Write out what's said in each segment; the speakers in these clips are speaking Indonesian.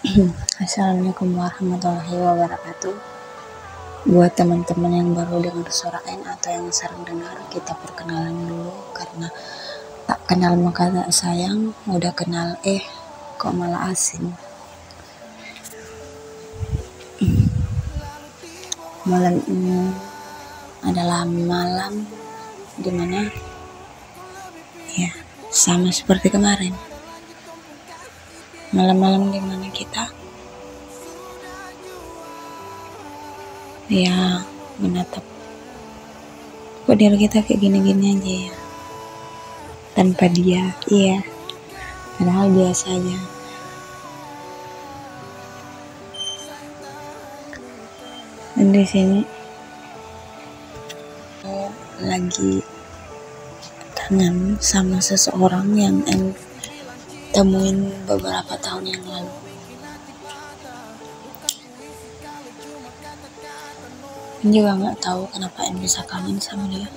Assalamualaikum warahmatullahi wabarakatuh. Buat teman-teman yang baru dengar suara N atau yang sering dengar, kita perkenalan dulu karena tak kenal maka tak sayang, udah kenal kok malah asing. Malam ini adalah malam dimana ya sama seperti kemarin. Malam-malam dimana kita ya menatap kok diri kita kayak gini-gini aja ya, tanpa dia, padahal biasa aja. Dan di sini lagi kangen sama seseorang yang temuin beberapa tahun yang lalu. Juga nggak tahu kenapa bisa kangen sama dia,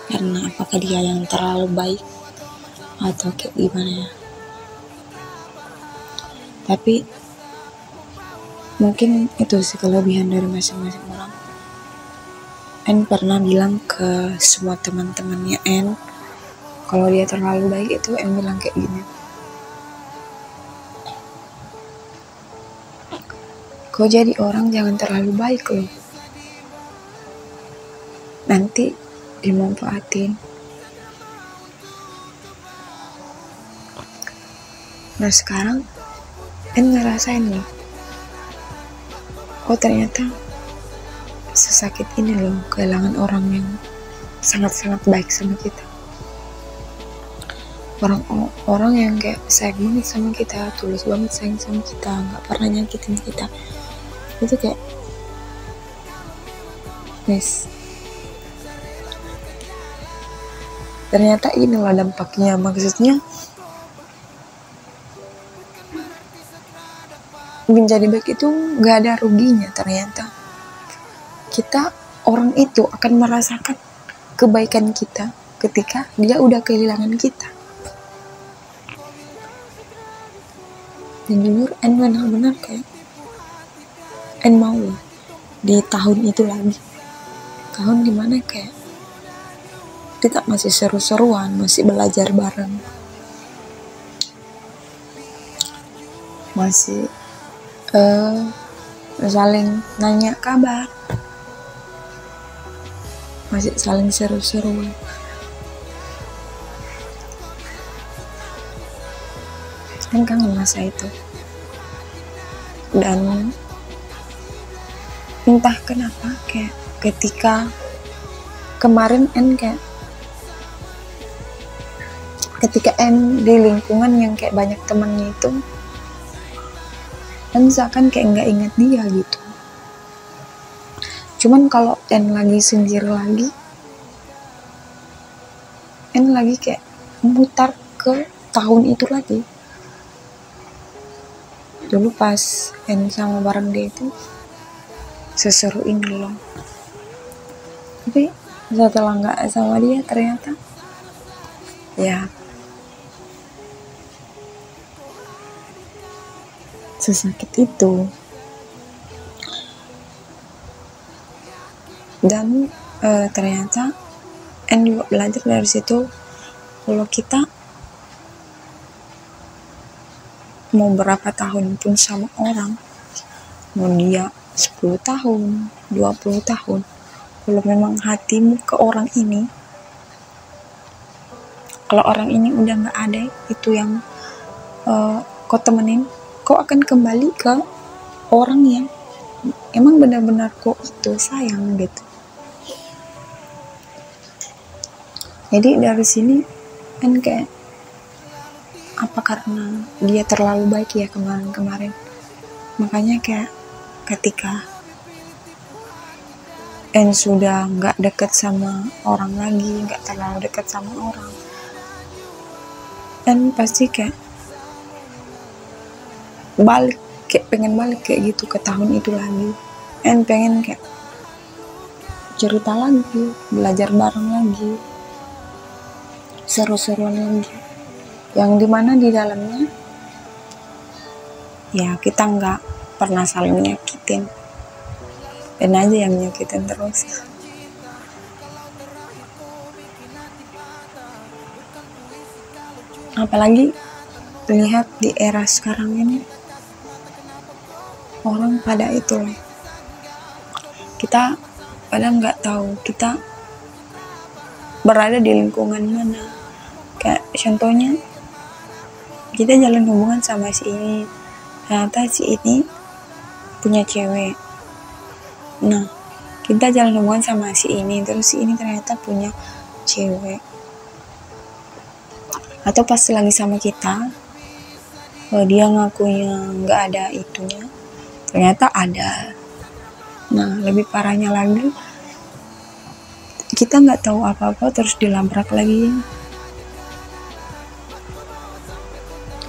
karena apakah dia yang terlalu baik atau kayak gimana ya. Tapi mungkin itu sih kelebihan dari masing-masing orang. N pernah bilang ke semua teman-temannya N, kalau dia terlalu baik itu N bilang kayak gini, kau jadi orang jangan terlalu baik loh, nanti dimanfaatin. Nah sekarang N ngerasain loh, oh ternyata sesakit ini loh kehilangan orang yang sangat-sangat baik sama kita. Orang yang kayak sayang banget sama kita, tulus banget sayang sama kita, gak pernah nyakitin kita. Itu kayak ternyata inilah dampaknya. Maksudnya menjadi baik itu gak ada ruginya. Ternyata kita, orang itu akan merasakan kebaikan kita ketika dia udah kehilangan kita. Dan jujur N benar-benar kayak N mau di tahun itu lagi, tahun dimana kayak kita masih seru-seruan, masih belajar bareng, masih saling nanya kabar, masih saling seru-seruan. Kan kangen masa itu. Dan entah kenapa kayak ketika kemarin N kayak ketika N di lingkungan yang kayak banyak temannya itu, N seakan kayak nggak ingat dia gitu. Cuman kalau N lagi sendiri lagi, N lagi kayak memutar ke tahun itu lagi. Dulu pas N sama bareng dia itu seseru ini loh. Tapi setelah nggak sama dia ternyata ya sesakit itu. Dan ternyata N juga belajar dari situ kalau kita mau berapa tahun pun sama orang, mau dia 10 tahun, 20 tahun, kalau memang hatimu ke orang ini, kalau orang ini udah gak ada itu yang kau temenin, kau akan kembali ke orang yang emang benar-benar kau itu sayang gitu. Jadi dari sini kan kayak apa karena dia terlalu baik ya kemarin-kemarin, makanya kayak ketika N sudah gak deket sama orang lagi, gak terlalu deket sama orang, N pasti kayak pengen balik kayak gitu ke tahun itu lagi. N pengen kayak cerita lagi, belajar bareng lagi, seru-seruan lagi, yang dimana di dalamnya ya kita nggak pernah saling nyakitin, dan aja yang nyakitin terus. Apalagi lihat di era sekarang ini, orang pada itu loh, kita pada nggak tahu kita berada di lingkungan mana. Kayak contohnya kita jalan hubungan sama si ini, ternyata si ini punya cewek. Nah, kita jalan hubungan sama si ini, terus si ini ternyata punya cewek. Atau pas lagi sama kita, dia ngakunya nggak ada itunya, ternyata ada. Nah, lebih parahnya lagi, kita nggak tahu apa-apa terus dilabrak lagi.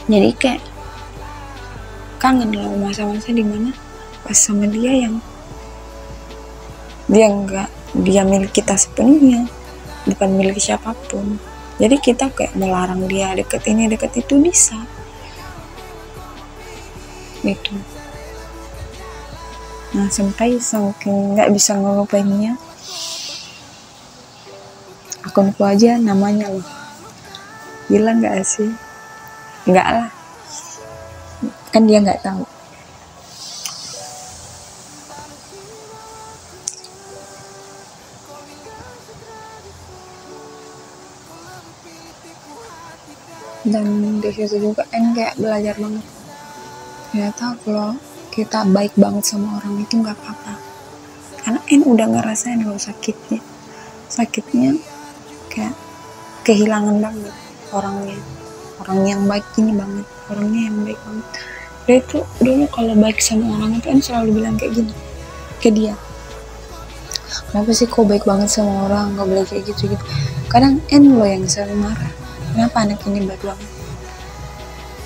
Jadi kayak kangen loh masa-masa dimana pas sama dia yang dia milik kita sepenuhnya, bukan milik siapapun. Jadi kita kayak melarang dia deket ini deket itu bisa gitu. Nah, sampai saking nggak bisa ngelupainnya, akunku aja namanya loh, gila nggak sih? Nggak lah, kan dia nggak tahu. Dan di situ juga kayak belajar banget, ternyata kalau kita baik banget sama orang itu nggak apa-apa, karena udah ngerasain loh sakitnya kayak kehilangan banget orangnya, orang yang baik ini banget, orangnya yang baik banget. Dia itu dulu kalau baik sama orang itu selalu bilang kayak gini ke dia, kenapa sih kok baik banget sama orang, gak boleh kayak gitu. Kadang lo yang selalu marah, kenapa anak ini baik banget.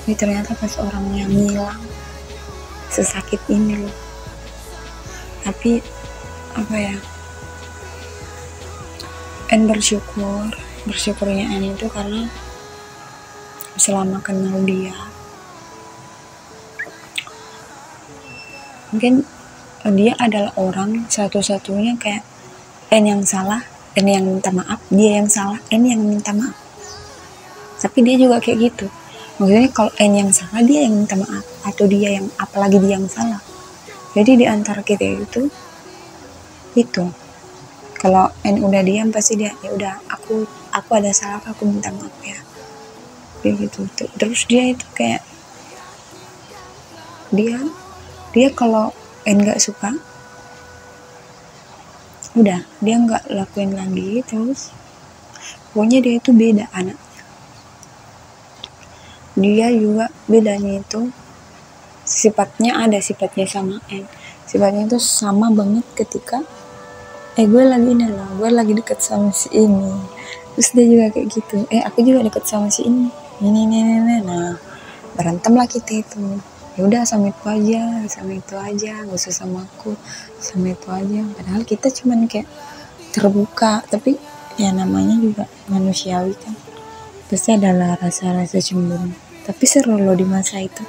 Ini ternyata pas orang yang hilang sesakit ini loh. Tapi apa ya, bersyukurnya itu karena selama kenal dia, mungkin dia adalah orang satu-satunya kayak yang salah, yang minta maaf, dia yang salah, yang minta maaf. Tapi dia juga kayak gitu, maksudnya kalau yang salah dia yang minta maaf, atau dia yang, apalagi dia yang salah. Jadi di antara kita itu kalau udah diam pasti dia ya udah, aku ada salah, aku minta maaf ya, kayak gitu. Terus dia itu kayak dia kalau nggak suka udah dia nggak lakuin lagi. Terus pokoknya dia itu beda anaknya, dia juga bedanya itu sifatnya sama sifatnya itu sama banget. Ketika gue lagi deket sama si ini, terus dia juga kayak gitu, aku juga deket sama si ini. Nah, berantem lah kita itu. Ya udah sama itu aja, gak usah sama aku, sama itu aja. Padahal kita cuman kayak terbuka, tapi ya namanya juga manusiawi kan, pasti adalah rasa-rasa cemburu. Tapi seru loh di masa itu.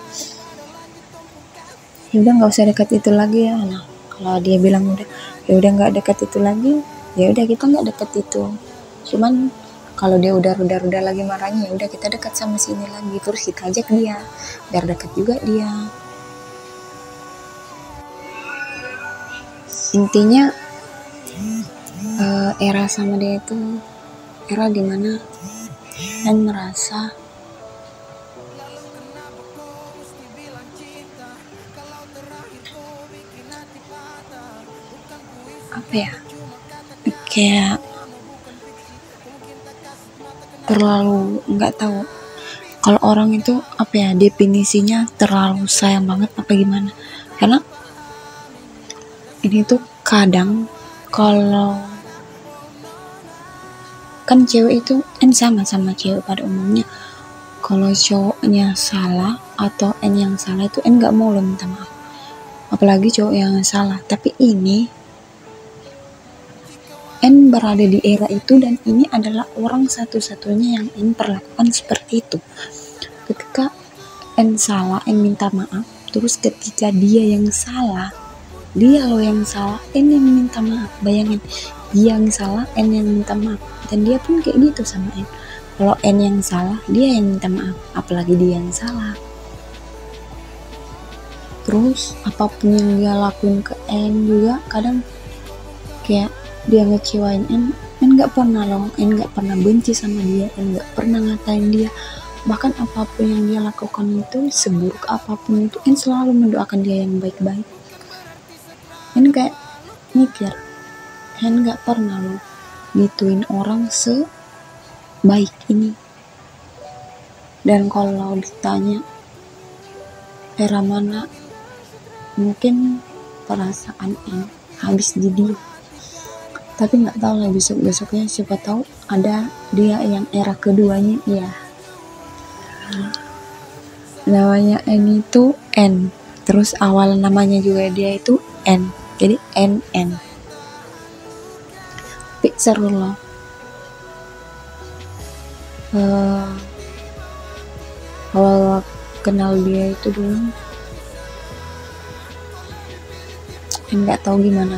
Ya udah nggak usah dekat itu lagi ya. Nah, kalau dia bilang ya udah nggak dekat itu lagi, ya udah kita nggak dekat itu. Cuman kalau dia udah reda lagi marahnya, ya udah kita dekat sama sini lagi, terus kita ajak dia biar dekat juga dia. Intinya era sama dia itu era dimana dan merasa apa ya, kayak terlalu nggak tahu kalau orang itu apa ya, definisinya terlalu sayang banget apa gimana. Karena ini tuh kadang kalau kan cewek itu sama cewek pada umumnya, kalau cowoknya salah atau yang salah itu nggak mau lo minta maaf, apalagi cowok yang salah. Tapi ini berada di era itu, dan ini adalah orang satu-satunya yang perlakukan seperti itu. Ketika salah, minta maaf, Terus ketika dia yang salah, dia loh yang salah, N yang minta maaf. Bayangin, dia yang salah, N yang minta maaf. Dan dia pun kayak gitu sama N. Kalau N yang salah, dia yang minta maaf, apalagi dia yang salah. Terus apapun yang dia lakuin ke N juga kadang kayak dia ngecewain N nggak pernah loh, N nggak pernah benci sama dia, N nggak pernah ngatain dia. Bahkan apapun yang dia lakukan itu, seburuk apapun itu, N selalu mendoakan dia yang baik-baik. N kayak mikir, N nggak pernah loh gituin orang sebaik ini. Dan kalau ditanya era mana, mungkin perasaan N habis di dia. Tapi nggak tahu lah, besoknya siapa tahu ada dia yang era keduanya. Ya, namanya N itu N, terus awal namanya juga dia itu N, jadi NN. Tapi seru loh. Awal kenal dia itu dulu, nggak tahu gimana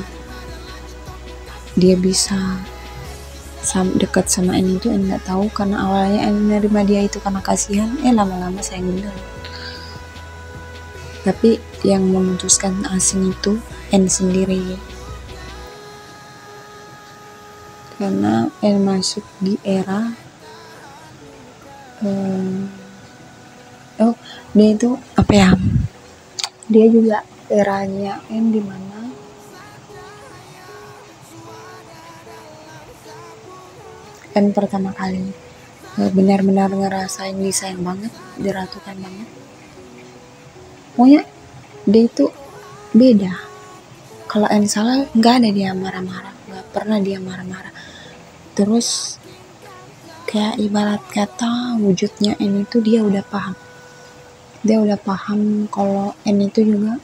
dia bisa dekat sama N itu, nggak tahu, karena awalnya N menerima dia itu karena kasihan, lama-lama sayang bener. Tapi yang memutuskan asing itu N sendiri, karena N masuk di era dia itu apa ya, dia juga eranya N dimana N pertama kali benar-benar ngerasain disayang banget, diratukan banget. Pokoknya dia itu beda. Kalau N salah nggak ada dia marah-marah, nggak pernah dia marah-marah. Terus kayak ibarat kata wujudnya N itu dia udah paham kalau N itu juga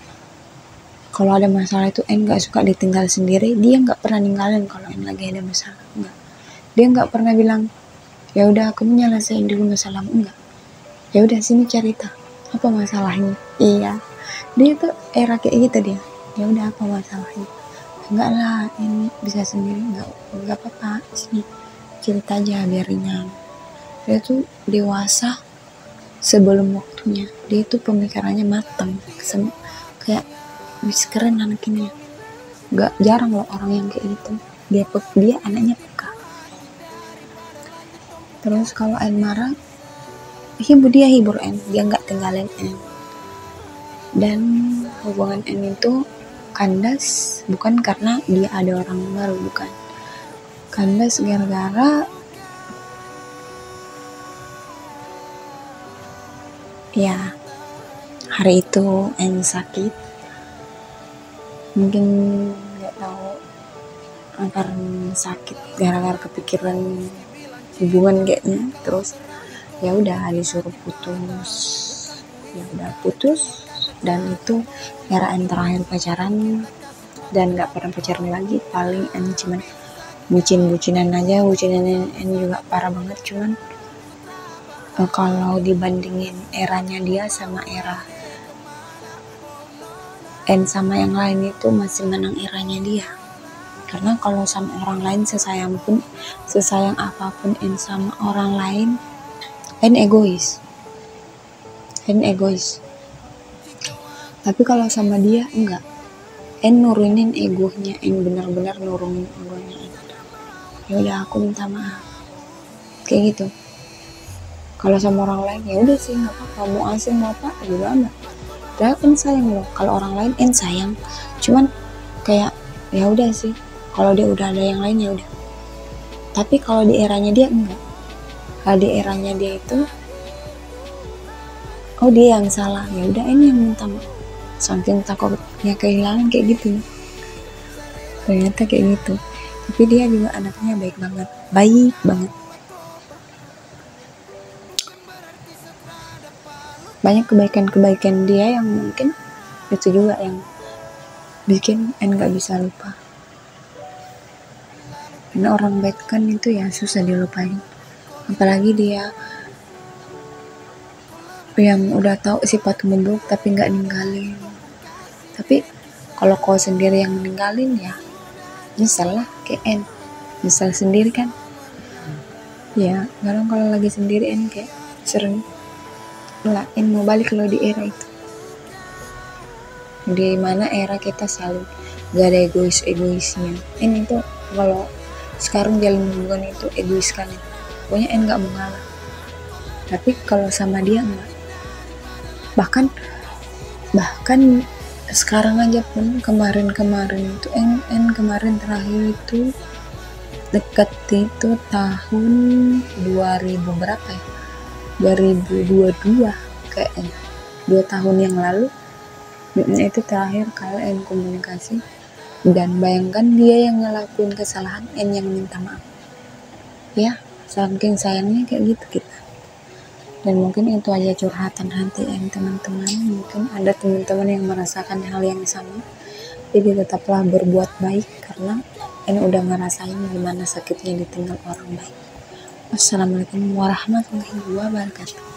kalau ada masalah itu N nggak suka ditinggal sendiri. Dia nggak pernah ninggalin kalau N lagi ada masalah, enggak. Dia nggak pernah bilang ya udah kamu nyelesain dulu masalahmu, enggak. Ya udah sini cerita, apa masalahnya? Iya, dia tuh era kayak gitu dia. Ya udah apa masalahnya? Enggak lah, ini bisa sendiri, enggak apa-apa, sini cerita aja biar ringan. Dia tuh dewasa sebelum waktunya. Dia tuh pemikirannya matang, kayak bisa keren anak ini. Gak jarang loh orang yang kayak gitu. Dia anaknya peka. Terus kalau N marah, dia hibur N, dia nggak tinggalin N. Dan hubungan N itu kandas bukan karena dia ada orang baru, bukan. Kandas gara-gara ya hari itu N sakit, mungkin nggak tahu karena sakit gara-gara kepikiran hubungan kayaknya. Terus ya udah disuruh putus, ya udah putus. Dan itu era N terakhir pacaran, dan nggak pernah pacaran lagi. Paling N cuman bucinan aja. Bucinan N juga parah banget. Cuman kalau dibandingin eranya dia sama era N sama yang lain, itu masih menang eranya dia. Karena kalau sama orang lain sesayang apapun N sama orang lain, N egois. Tapi kalau sama dia enggak. N nurunin egonya, N benar-benar nurunin egonya. Ya udah aku minta maaf. Kayak gitu. Kalau sama orang lain ya udah sih nggak apa-apa, mau asing mau apa juga amat. Dia N sayang loh. Kalau orang lain N sayang, cuman kayak ya udah sih. Kalau dia udah ada yang lain ya udah. Tapi kalau di eranya dia enggak. Kalau di eranya dia itu, dia yang salah, ya udah ini yang minta maaf. Saking takutnya kehilangan kayak gitu. Ternyata kayak gitu. Tapi dia juga anaknya baik banget. Banyak kebaikan dia yang mungkin itu juga yang bikin N gak bisa lupa. Karena orang baik kan itu ya susah dilupain. Apalagi dia yang udah tahu sifatmu buruk tapi nggak ninggalin. Tapi kalau kau sendiri yang ninggalin ya nyesel lah, kayak nyesel sendiri kan ya. Kadang kalau lagi sendirian kayak sering lah mau balik lo di era itu, di mana era kita saling gak ada egoisnya. Ini tuh kalau sekarang jalan hubungan itu egois kan ya, pokoknya nggak mau ngalah. Tapi kalau sama dia enggak. Bahkan sekarang aja pun kemarin itu kemarin terakhir itu deket itu tahun 2000 berapa ya, 2022 kayaknya, 2 tahun yang lalu itu terakhir kalian komunikasi. Dan bayangkan dia yang ngelakuin kesalahan, yang minta maaf ya, saking sayangnya kayak gitu kita. Dan mungkin itu aja curhatan hati teman-teman. Mungkin ada teman-teman yang merasakan hal yang sama, jadi tetaplah berbuat baik karena ini udah ngerasain gimana sakitnya ditinggal orang baik. Wassalamualaikum warahmatullahi wabarakatuh.